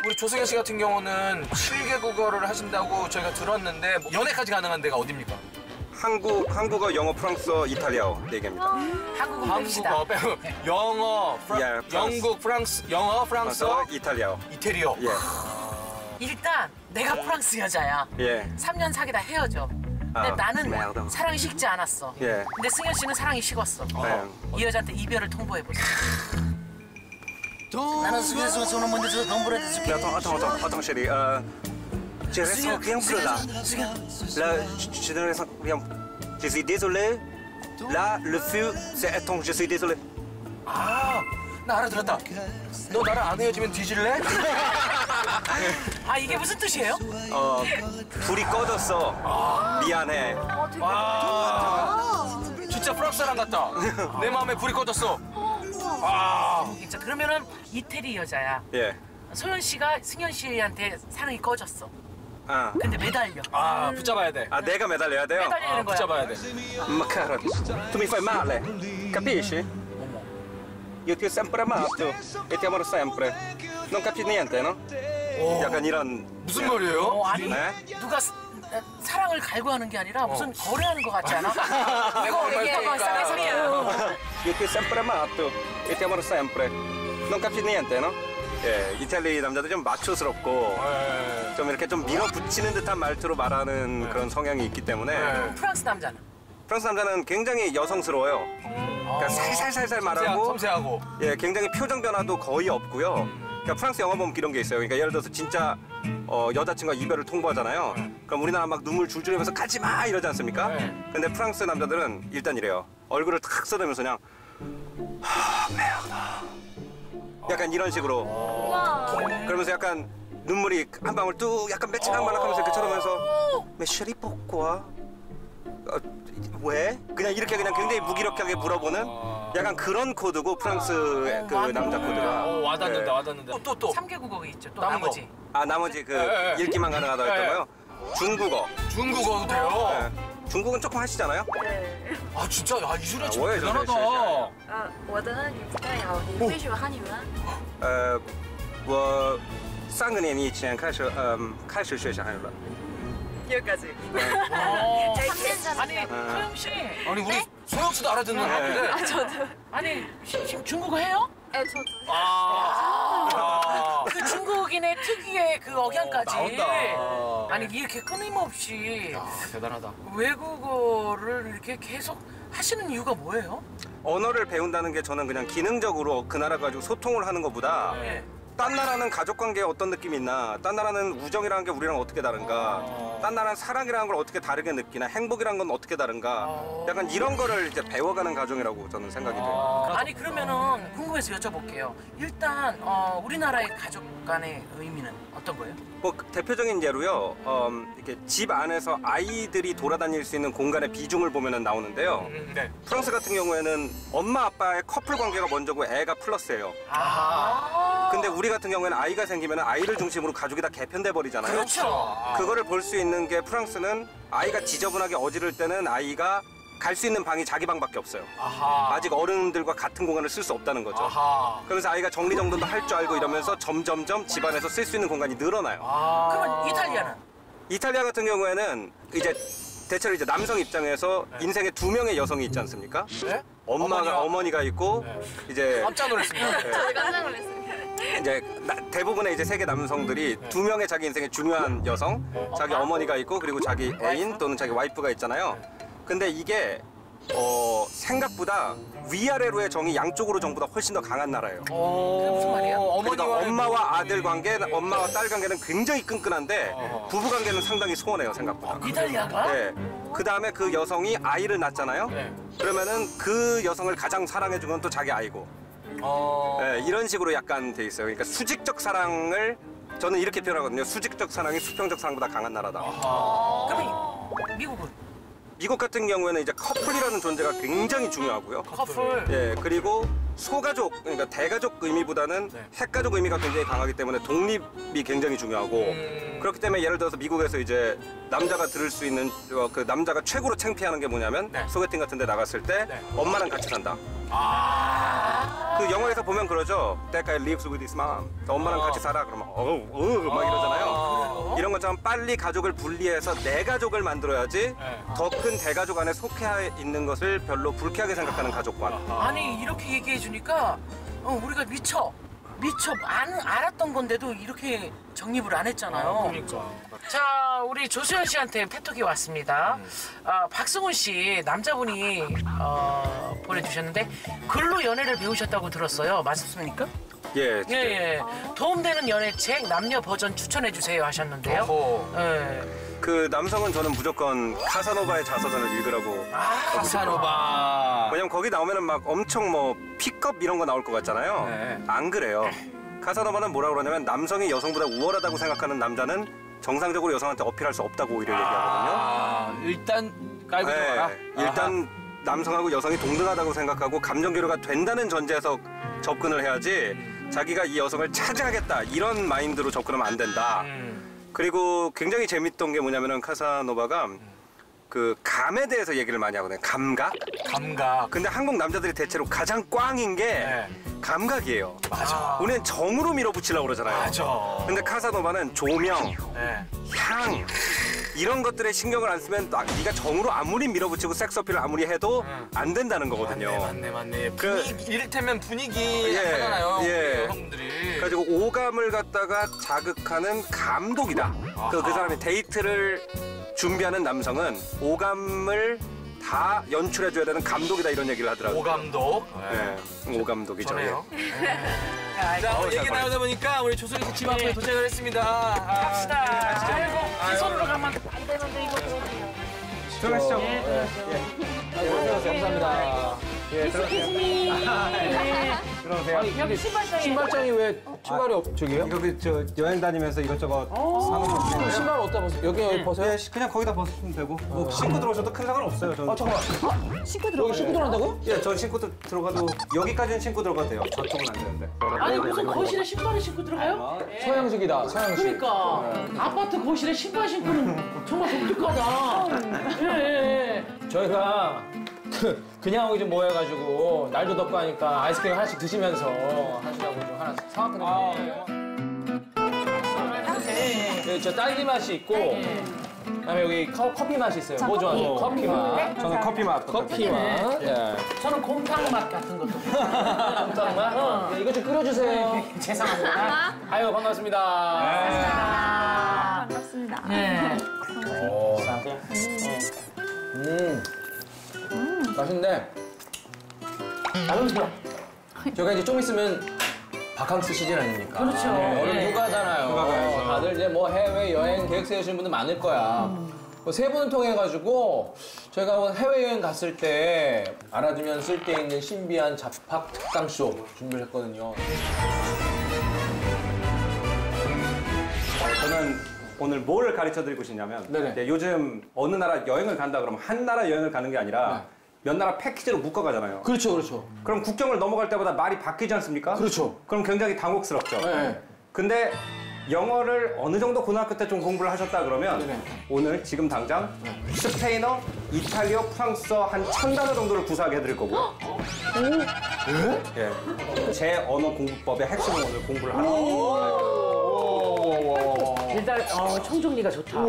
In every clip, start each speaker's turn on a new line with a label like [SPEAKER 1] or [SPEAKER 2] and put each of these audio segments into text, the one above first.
[SPEAKER 1] 우리 조승현 씨 같은 경우는 7개국어를 하신다고 저희가 들었는데 뭐 연애까지 가능한 데가 어딥니까?
[SPEAKER 2] 한국어, 영어, 프랑스어, 이탈리아어 4개입니다.
[SPEAKER 1] 한국어 빼고 영어, 영국, 프랑스, 영어, 프랑스어,
[SPEAKER 2] 이탈리아어.
[SPEAKER 1] 이태리어.
[SPEAKER 2] 예.
[SPEAKER 3] 일단 내가 프랑스 여자야.
[SPEAKER 2] 예.
[SPEAKER 3] 3년 사귀다 헤어져. 근데 나는 사랑이 식지 않았어.
[SPEAKER 2] 예.
[SPEAKER 3] 근데 승현 씨는 사랑이 식었어. 이 여자한테 이별을 통보해보자. 나는 승현 씨가 손을 먼저 넘버를 줄게.
[SPEAKER 2] Attends, chérie. Je ressens rien que là. Là, je ne ressens rien. Je suis désolé. Là, le feu, c'est éteint. Je suis désolé.
[SPEAKER 1] 아, 나 알아들었다. 너 나랑 안 헤어지면 뒤질래?
[SPEAKER 3] 아, 이게 무슨 뜻이에요?
[SPEAKER 2] 불이 꺼졌어. 미안해.
[SPEAKER 1] 진짜 프랑스 사람 같다. 내 마음에 불이 꺼졌어.
[SPEAKER 3] 진짜 그러면은 이태리 여자야.
[SPEAKER 2] 예.
[SPEAKER 3] 소연 씨가 승현 씨한테 사랑이 꺼졌어. 근데 매달려.
[SPEAKER 1] 붙잡아야 돼.
[SPEAKER 2] 내가 매달려야 돼요?
[SPEAKER 3] 매달리는 거야.
[SPEAKER 1] 붙잡아야 돼.
[SPEAKER 2] Ma cara, tu mi fai male. Capisci? Io ti ho sempre amato e ti amerò sempre. Non capisci niente, no? 약간 이런.
[SPEAKER 1] 무슨 말이에요?
[SPEAKER 3] 아니,
[SPEAKER 2] 네?
[SPEAKER 3] 누가 사랑을 갈구하는 게 아니라 무슨 거래하는 것 같지 않아? 이거 이게 쌍쌍이야.
[SPEAKER 2] Io ti ho sempre amato e ti amerò sempre. Non capisci niente, no? 예, 이탈리 남자들 좀 마초스럽고 좀 이렇게 좀 밀어붙이는 듯한 말투로 말하는 그런 성향이 있기 때문에
[SPEAKER 3] 프랑스 남자는?
[SPEAKER 2] 프랑스 남자는 굉장히 여성스러워요. 그러니까 살살살살 말하고
[SPEAKER 1] 섬세하고.
[SPEAKER 2] 예, 굉장히 표정 변화도 거의 없고요. 그러니까 프랑스 영화 보면 이런 게 있어요. 그러니까 예를 들어서 진짜 여자친구가 이별을 통보하잖아요. 그럼 우리나라 막 눈물 줄줄 흘리면서 가지 마 이러지 않습니까? 근데 프랑스 남자들은 일단 이래요. 얼굴을 탁 써대면서 그냥 약간 이런 식으로 그러면서 약간 눈물이 한 방울 뚝 약간 매치락만락하면서 이렇게 쳐다보면서 메셔리 pourquoi? 왜? 그냥 이렇게 그냥 굉장히 무기력하게 물어보는 약간 그런 코드고 프랑스의 그 남자 코드가
[SPEAKER 1] 와닿는다 와닿는다. 또
[SPEAKER 3] 3개국어가 있죠. 또
[SPEAKER 1] 남은
[SPEAKER 3] 나머지.
[SPEAKER 2] 나머지 그 읽기만 가능하다고 했던 거요? 중국어.
[SPEAKER 1] 중국어도 돼요?
[SPEAKER 2] 중국은 조금 하시잖아요?
[SPEAKER 4] 네.
[SPEAKER 1] 아 진짜 야 이준아 진짜
[SPEAKER 2] 我也是
[SPEAKER 1] 대단하다.
[SPEAKER 4] 我的语不太好，你会说汉语吗？
[SPEAKER 2] 我3个年以前开始学习汉语了。
[SPEAKER 4] 여기까지.
[SPEAKER 3] 아니, 소영 씨.
[SPEAKER 1] 아니 우리 소영 씨도 알아듣는 한데.
[SPEAKER 4] 저도.
[SPEAKER 3] 아니, 지금 중국어 해요?
[SPEAKER 4] 네, 저도.
[SPEAKER 3] 그 중국인의 특유의 그 억양까지.
[SPEAKER 1] 나온다.
[SPEAKER 3] 아니, 이렇게 끊임없이
[SPEAKER 1] 대단하다.
[SPEAKER 3] 외국어를 이렇게 계속 하시는 이유가 뭐예요?
[SPEAKER 2] 언어를 배운다는 게 저는 그냥 기능적으로 그 나라 가지고 소통을 하는 것보다 딴 나라는 가족관계에 어떤 느낌이 있나, 딴 나라는 우정이라는 게 우리랑 어떻게 다른가, 딴 나라는 사랑이라는 걸 어떻게 다르게 느끼나, 행복이라는 건 어떻게 다른가, 약간 이런 거를 이제 배워가는 과정이라고 저는 생각이 돼요.
[SPEAKER 3] 아니, 그러면은 궁금해서 여쭤볼게요. 일단 우리나라의 가족 간의 의미는 어떤 거예요?
[SPEAKER 2] 뭐 대표적인 예로요, 이렇게 집 안에서 아이들이 돌아다닐 수 있는 공간의 비중을 보면은 나오는데요. 프랑스 같은 경우에는 엄마 아빠의 커플 관계가 먼저고 애가 플러스예요. 근데 우리 같은 경우에는 아이가 생기면 아이를 중심으로 가족이 다 개편돼 버리잖아요.
[SPEAKER 3] 그렇죠.
[SPEAKER 2] 그거를 볼 수 있는 게 프랑스는 아이가 지저분하게 어지를 때는 아이가 갈 수 있는 방이 자기 방밖에 없어요. 아직 어른들과 같은 공간을 쓸 수 없다는 거죠. 그러면서 아이가 정리정돈도 할 줄 알고 이러면서 점점점 집안에서 쓸 수 있는 공간이 늘어나요.
[SPEAKER 3] 그러면 이탈리아는?
[SPEAKER 2] 이탈리아 같은 경우에는 이제 대체로 이제 남성 입장에서 인생에 2명의 여성이 있지 않습니까?
[SPEAKER 1] 네?
[SPEAKER 2] 어머니가 있고 이제
[SPEAKER 1] 깜짝 놀랐습니다.
[SPEAKER 4] 저도 깜짝 놀랐어요.
[SPEAKER 2] 이제 대부분의 이제 세계 남성들이 2명의 자기 인생의 중요한 여성, 자기 어머니가 있고 그리고 자기 애인 또는 자기 와이프가 있잖아요. 근데 이게 생각보다 위아래로의 정이 양쪽으로 전부 다 훨씬 더 강한 나라예요.
[SPEAKER 3] 그게 무슨 말이에요?
[SPEAKER 2] 그러니까 엄마와 아들 관계, 엄마와 딸 관계는 굉장히 끈끈한데 부부 관계는 상당히 소원해요, 생각보다.
[SPEAKER 3] 이탈리아가?
[SPEAKER 2] 네. 그 다음에 그 여성이 아이를 낳잖아요. 그러면은 그 여성을 가장 사랑해준 건 또 자기 아이고. 네, 이런 식으로 약간 돼 있어요. 그러니까 수직적 사랑을 저는 이렇게 표현하거든요. 수직적 사랑이 수평적 사랑보다 강한 나라다.
[SPEAKER 3] 그럼 미국은?
[SPEAKER 2] 미국 같은 경우에는 이제 커플이라는 존재가 굉장히 중요하고요.
[SPEAKER 3] 커플.
[SPEAKER 2] 예, 그리고 소가족, 그러니까 대가족 의미보다는 핵가족 의미가 굉장히 강하기 때문에 독립이 굉장히 중요하고 그렇기 때문에 예를 들어서 미국에서 이제 남자가 들을 수 있는 그 남자가 최고로 창피하는 게 뭐냐면 소개팅 같은 데 나갔을 때 엄마랑 같이 산다. 그 영화에서 보면 그러죠. That guy lives with his mom. 엄마랑 같이 살아. 그러면 막 이러잖아요. 이런 것처럼 빨리 가족을 분리해서 내 가족을 만들어야지 더 큰 대가족 안에 속해 있는 것을 별로 불쾌하게 생각하는 가족관.
[SPEAKER 3] 아니 이렇게 얘기해 주니까 우리가 미처 알았던 건데도 이렇게 정립을 안 했잖아요.
[SPEAKER 1] 그러니까.
[SPEAKER 3] 자, 우리 조수연 씨한테 페톡이 왔습니다. 박승훈 씨 남자분이 보내주셨는데 글로 연애를 배우셨다고 들었어요. 맞습니까?
[SPEAKER 2] 예.
[SPEAKER 3] 예. 도움되는 연애책 남녀 버전 추천해 주세요 하셨는데요. 예.
[SPEAKER 2] 그 남성은 저는 무조건 카사노바의 자서전을 읽으라고.
[SPEAKER 1] 카사노바.
[SPEAKER 2] 왜냐면 거기 나오면은 막 엄청 뭐 픽업 이런 거 나올 것 같잖아요.
[SPEAKER 1] 네.
[SPEAKER 2] 안 그래요. 카사노바는 뭐라 그러냐면 남성이 여성보다 우월하다고 생각하는 남자는 정상적으로 여성한테 어필할 수 없다고 오히려 얘기하거든요.
[SPEAKER 1] 일단 깔고 들어가라.
[SPEAKER 2] 일단 남성하고 여성이 동등하다고 생각하고 감정 교류가 된다는 전제에서 접근을 해야지 자기가 이 여성을 차지하겠다 이런 마인드로 접근하면 안 된다. 그리고 굉장히 재밌던 게 뭐냐면은 카사노바가 그 감에 대해서 얘기를 많이 하거든요. 감각?
[SPEAKER 1] 감각.
[SPEAKER 2] 근데 한국 남자들이 대체로 가장 꽝인 게
[SPEAKER 1] 네.
[SPEAKER 2] 감각이에요.
[SPEAKER 1] 맞아.
[SPEAKER 2] 우리는 정으로 밀어붙이려고 그러잖아요.
[SPEAKER 1] 맞아.
[SPEAKER 2] 근데 카사노바는 조명,
[SPEAKER 1] 네.
[SPEAKER 2] 향 이런 것들에 신경을 안 쓰면 네가 정으로 아무리 밀어붙이고 섹스 어필을 아무리 해도 안 된다는 거거든요.
[SPEAKER 1] 맞네.
[SPEAKER 2] 그-
[SPEAKER 1] 분위기, 이를테면 분위기
[SPEAKER 2] 예,
[SPEAKER 1] 하잖아요.
[SPEAKER 2] 예.
[SPEAKER 1] 여성분들이.
[SPEAKER 2] 그래가지고 오감을 갖다가 자극하는 감독이다. 그 사람이 데이트를 준비하는 남성은 오감을 다 연출해줘야 되는 감독이다 이런 얘기를 하더라고요.
[SPEAKER 1] 오감독.
[SPEAKER 2] 네, 오감독이죠.
[SPEAKER 1] 저네요.
[SPEAKER 2] 예.
[SPEAKER 1] 자, 오늘 얘기 나누다 보니까 우리 조선이 집 앞에 도착을 했습니다.
[SPEAKER 3] 갑시다.
[SPEAKER 1] 가시죠.
[SPEAKER 3] 아이고, 이 손으로 가면 안 되는데 이거
[SPEAKER 2] 들어가시죠.
[SPEAKER 5] 감사합니다. 예, 들어오세요.
[SPEAKER 3] 여기 신발장이
[SPEAKER 5] 신발장이 왜 신발이 저기요?
[SPEAKER 2] 이거 저 여행 다니면서 이것저것 사는 거
[SPEAKER 5] 그럼 신발 어디다 벗어요? 여기 벗어요?
[SPEAKER 2] 그냥 거기다 벗으시면 되고 뭐 신고 들어오셔도 큰 상관 없어요. 저는.
[SPEAKER 5] 잠깐만. 여기 신고 들어간다고요?
[SPEAKER 2] 예, 전 신고 들어가도 여기까지는 신고 들어가도 돼요. 저쪽은 안 되는데.
[SPEAKER 3] 아니 무슨 거실에 신발을 신고 들어가요?
[SPEAKER 5] 서양식이다, 서양식.
[SPEAKER 3] 그러니까 아파트 거실에 신발 신고는 정말 독특하다. 예.
[SPEAKER 5] 저희가 그냥 오기 좀 모여가지고 날도 덥고 하니까 아이스크림 하나씩 드시면서 하시라고 좀 하나 사왔거든요. 네, 저 딸기 맛이 있고 그다음에 여기 커피 맛이 있어요. 뭐 좋아하세요? 커피 맛.
[SPEAKER 2] 저는 커피 맛.
[SPEAKER 5] 커피 맛. 예.
[SPEAKER 3] 저는 곰탕 맛 같은 것도.
[SPEAKER 5] 곰탕 맛. 네, 이거 좀 끓여주세요.
[SPEAKER 3] 죄송합니다.
[SPEAKER 5] 아유 반갑습니다.
[SPEAKER 4] 반갑습니다.
[SPEAKER 3] 네.
[SPEAKER 5] 맛있는데. 저희가 이제 좀 있으면 바캉스 시즌 아닙니까?
[SPEAKER 3] 그렇죠.
[SPEAKER 5] 여름
[SPEAKER 3] 네.
[SPEAKER 5] 휴가잖아요.
[SPEAKER 2] 휴가 가야죠.
[SPEAKER 5] 다들 이제 뭐 해외 여행 계획 세우시는 분들 많을 거야. 세 분을 통해 가지고 저희가 해외 여행 갔을 때 알아두면 쓸데 있는 신비한 잡학 특강 쇼 준비를 했거든요.
[SPEAKER 2] 저는 오늘 뭘 가르쳐 드리고 싶냐면
[SPEAKER 5] 네네.
[SPEAKER 2] 이제 요즘 어느 나라 여행을 간다 그러면 한 나라 여행을 가는 게 아니라 몇 나라 패키지로 묶어 가잖아요.
[SPEAKER 5] 그렇죠, 그렇죠.
[SPEAKER 2] 그럼 국경을 넘어갈 때마다 말이 바뀌지 않습니까?
[SPEAKER 5] 그렇죠.
[SPEAKER 2] 그럼 굉장히 당혹스럽죠.
[SPEAKER 5] 네.
[SPEAKER 2] 근데 영어를 어느 정도 고등학교 때 좀 공부를 하셨다 그러면
[SPEAKER 5] 네네.
[SPEAKER 2] 오늘 지금 당장 스페인어, 이탈리아, 프랑스어 한 1000단어 정도를 구사하게 해드릴 거고 예. 제 언어 공부법의 핵심을 오늘 공부를 하라고.
[SPEAKER 3] 일단 청정리가 좋다.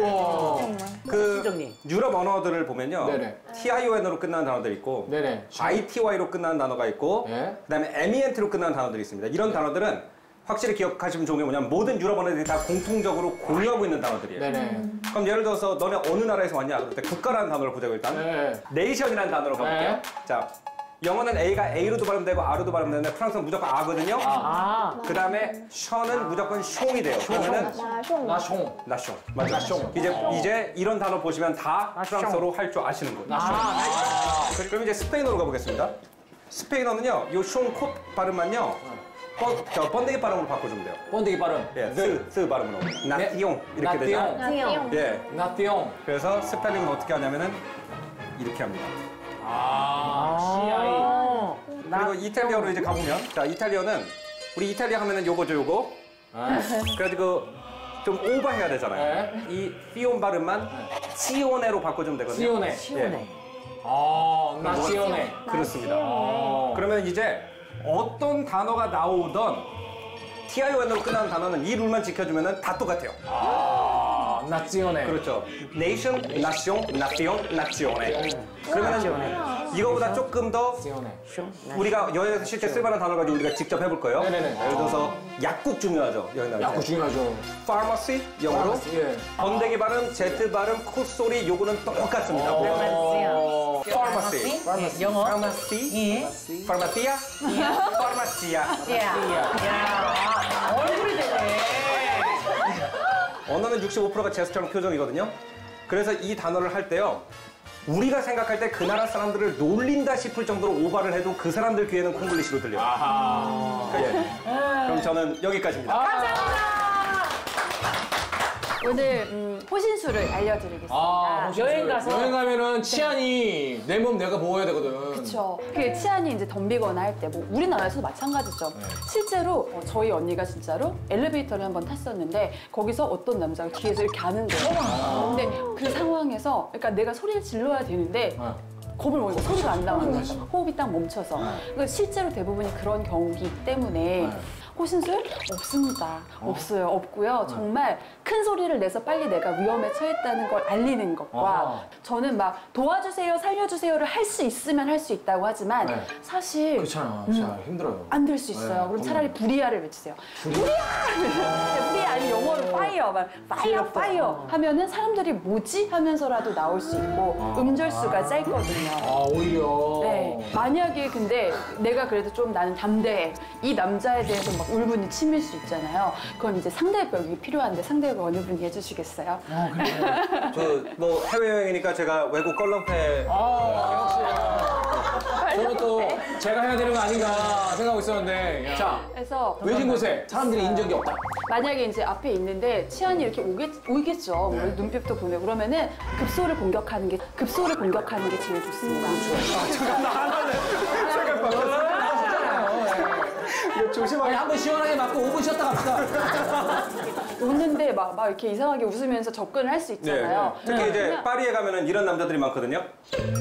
[SPEAKER 2] 그
[SPEAKER 3] 청정리.
[SPEAKER 2] 유럽 언어들을 보면요.
[SPEAKER 5] 네네.
[SPEAKER 2] TION으로 끝나는 단어들이 있고
[SPEAKER 5] 네네.
[SPEAKER 2] ITY로 끝나는 단어가 있고
[SPEAKER 5] 네.
[SPEAKER 2] 그다음에 MENT로 끝나는 단어들이 있습니다. 이런 단어들은 확실히 기억하시면 좋은 게 뭐냐면 모든 유럽 언어들이 다 공통적으로 공유하고 있는 단어들이에요.
[SPEAKER 5] 네네.
[SPEAKER 2] 그럼 예를 들어서 너네 어느 나라에서 왔냐? 그럴 때 국가라는 단어를 보자고 일단.
[SPEAKER 5] 네.
[SPEAKER 2] 네이션이라는 단어로 가볼게요.
[SPEAKER 5] 네.
[SPEAKER 2] 자, 영어는 A가 A로도 발음되고 R로도 발음되는데 프랑스는 무조건 A거든요. 그 다음에 션은 무조건 숑이 돼요. 그러면은
[SPEAKER 5] 나숑.
[SPEAKER 2] 나숑. 맞아. 이제 이런 단어 보시면 다 프랑스어로 할 줄 아시는 거예요. 그럼 이제 스페인어로 가보겠습니다. 스페인어는요, 요 숑 콧 발음만요, 번데기 발음으로 바꿔주면 돼요.
[SPEAKER 5] 번데기 발음.
[SPEAKER 2] 예, 스 발음으로. 나티용 이렇게 되죠.
[SPEAKER 5] 나띠용.
[SPEAKER 2] 예.
[SPEAKER 5] 나띠용.
[SPEAKER 2] 그래서 스펠링은 어떻게 하냐면은 이렇게 합니다. 그리고 이탈리아로 이제 가보면, 자, 이탈리아는 우리 이탈리아 하면은 요거죠, 요거. 그래가지고 좀 오버해야 되잖아요. 이 피온 발음만 시오네로 바꿔주면 되거든요.
[SPEAKER 5] 시오네.
[SPEAKER 2] 예.
[SPEAKER 5] 나시오네.
[SPEAKER 2] 그렇습니다. 그러면 이제 어떤 단어가 나오던 TION으로 끝나는 단어는 이 룰만 지켜주면 다 똑같아요.
[SPEAKER 5] 나치오네.
[SPEAKER 2] 그렇죠. Nation, Nation, Nation, Nazione. 그러면 이거보다 조금 더 우리가 여행에서 실제 쓸만한 단어 가지고 우리가 직접 해볼 거예요.
[SPEAKER 5] 네네네.
[SPEAKER 2] 예를 들어서 약국 중요하죠. 여행 나갈 때.
[SPEAKER 5] 야구 중요하죠.
[SPEAKER 2] Pharmacy 영어로.
[SPEAKER 5] 예.
[SPEAKER 2] 번데기 발음, Z 발음, 콧소리 요거는 똑같습니다. Pharmacy.
[SPEAKER 3] 영어.
[SPEAKER 2] Pharmacy. Pharmacia. Pharmacia.
[SPEAKER 3] 얼굴이 되네.
[SPEAKER 2] 언어는 65%가 제스처랑 표정이거든요. 그래서 이 단어를 할 때요. 우리가 생각할 때 그 나라 사람들을 놀린다 싶을 정도로 오바를 해도 그 사람들 귀에는 콩글리시로 들려요. 그럼 저는 여기까지입니다.
[SPEAKER 6] 오늘 호신술을 알려드리겠습니다.
[SPEAKER 3] 여행 가서?
[SPEAKER 5] 여행 가면은 치안이 내 몸 내가 보호해야 되거든.
[SPEAKER 6] 그렇죠. 그 치안이 이제 덤비거나 할 때 뭐 우리나라에서도 마찬가지죠. 실제로 저희 언니가 진짜로 엘리베이터를 한번 탔었는데 거기서 어떤 남자가 뒤에서 이렇게 하는 거예요. 근데 그 상황에서 그러니까 내가 소리를 질러야 되는데 겁을 먹으니까 소리가 안 나오는 거죠. 호흡이 딱 멈춰서. 그러니까 실제로 대부분이 그런 경우이기 때문에 호신술 없습니다. 없어요. 없고요. 정말 큰 소리를 내서 빨리 내가 위험에 처했다는 걸 알리는 것과 저는 막 도와주세요, 살려주세요를 할 수 있으면 할 수 있다고 하지만 사실
[SPEAKER 5] 그렇잖아. 진짜 힘들어요.
[SPEAKER 6] 안 될 수 있어요. 그럼 차라리 불이야를 외치세요. 불이야 아니면 영어로 파이어, 파이어 하면은 사람들이 뭐지 하면서라도 나올 수 있고 음절수가 짧거든요.
[SPEAKER 5] 오히려.
[SPEAKER 6] 네. 만약에 근데 내가 그래도 좀 나는 담대해. 이 남자에 대해서 막 울분이 치밀 수 있잖아요. 그건 이제 상대벽이 필요한데 상대벽 어느 분이 해주시겠어요?
[SPEAKER 2] 뭐 해외여행이니까 제가 외국 껄렁패
[SPEAKER 5] 저는 또 제가 해야 되는 거 아닌가 생각하고 있었는데. 자,
[SPEAKER 6] 그래서
[SPEAKER 5] 외진 곳에 사람들이 인 적이 없다.
[SPEAKER 6] 만약에 이제 앞에 있는데 치안이 이렇게 오겠죠. 눈빛도 보면 그러면은 급소를 공격하는 게 제일 좋습니다.
[SPEAKER 5] 조심하게 한번 시원하게 맞고 5분 쉬었다 갑시다.
[SPEAKER 6] 웃는데 막 이렇게 이상하게 웃으면서 접근을 할 수 있잖아요.
[SPEAKER 2] 특히 이제 파리에 가면은 이런 남자들이 많거든요.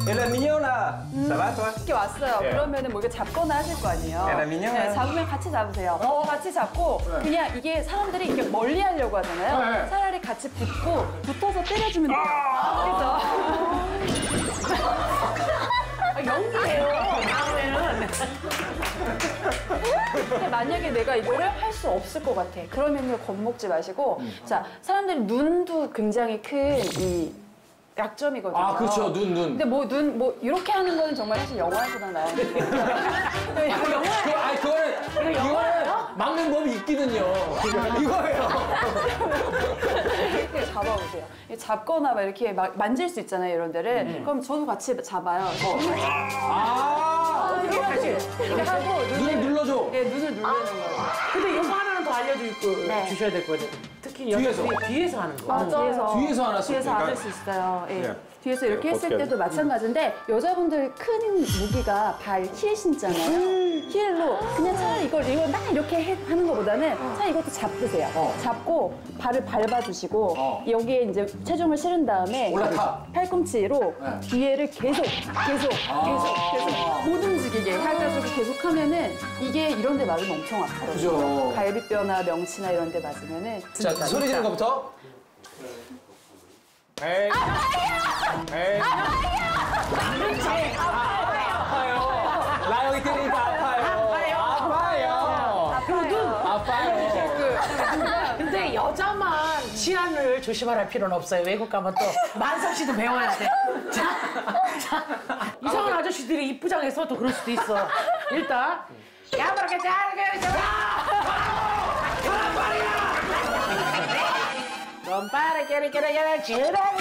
[SPEAKER 2] Ella mignona, ça va toi?
[SPEAKER 6] 이렇게 왔어요. 그러면은 뭐 이거 잡거나 하실 거 아니에요.
[SPEAKER 2] 미녀야.
[SPEAKER 6] 잡으면 같이 잡으세요. 같이 잡고 그냥 이게 사람들이 이렇게 멀리 하려고 하잖아요. 차라리 같이 붙어서 때려주면 돼요. 그래서 연기예요. 다음에는. 근데 만약에 내가 이거를 할 수 없을 것 같아. 그러면 겁먹지 마시고 자 사람들이 눈도 굉장히 큰 이 약점이거든요.
[SPEAKER 5] 그렇죠. 눈.
[SPEAKER 6] 근데 뭐 이렇게 하는 거는 정말 사실 영화에서나 나오는데.
[SPEAKER 5] 이거는 막는 법이 있거든요. 이거예요.
[SPEAKER 6] 이렇게 잡아보세요. 잡거나 막 이렇게 막 만질 수 있잖아요, 이런 데를. 그럼 저도 같이 잡아요. 이렇게 하고
[SPEAKER 5] 눈을 눌러줘.
[SPEAKER 6] 네, 눈을 누르는 거예요.
[SPEAKER 3] 근데 이거 하나는 더 알려주셔야 될 거예요. 특히 뒤에서 하는 거.
[SPEAKER 6] 맞아요.
[SPEAKER 5] 뒤에서 하나
[SPEAKER 6] 뒤에서 안을 수 있어요. 예. 뒤에서 이렇게 했을 때도 마찬가지인데 여자분들 큰 무기가 발 힐 신잖아요. 힐로 그냥 차라리 이걸 딱 이렇게 하는 것보다는 차라리 이것도 잡으세요. 잡고 발을 밟아주시고 여기에 이제 체중을 실은 다음에
[SPEAKER 5] 올라타.
[SPEAKER 6] 팔꿈치로 뒤에를 계속 못 움직이게 해가지고 계속 하면은 이게 이런 데 맞으면 엄청 아파요.
[SPEAKER 5] 그죠.
[SPEAKER 6] 갈비뼈나 명치나 이런 데 맞으면은
[SPEAKER 5] 자, 소리 지르는 것부터. 에이. 아파요. 나 여기 때리니까 아파요.
[SPEAKER 3] 근데 여자만 치안을 조심할 필요는 없어요. 외국 가면 또 만석 씨도 배워야 돼. 자, 이상한 아저씨들이 입부장에서 또 그럴 수도 있어. 일단 야무렇게 잘게 넌 깨르 지라고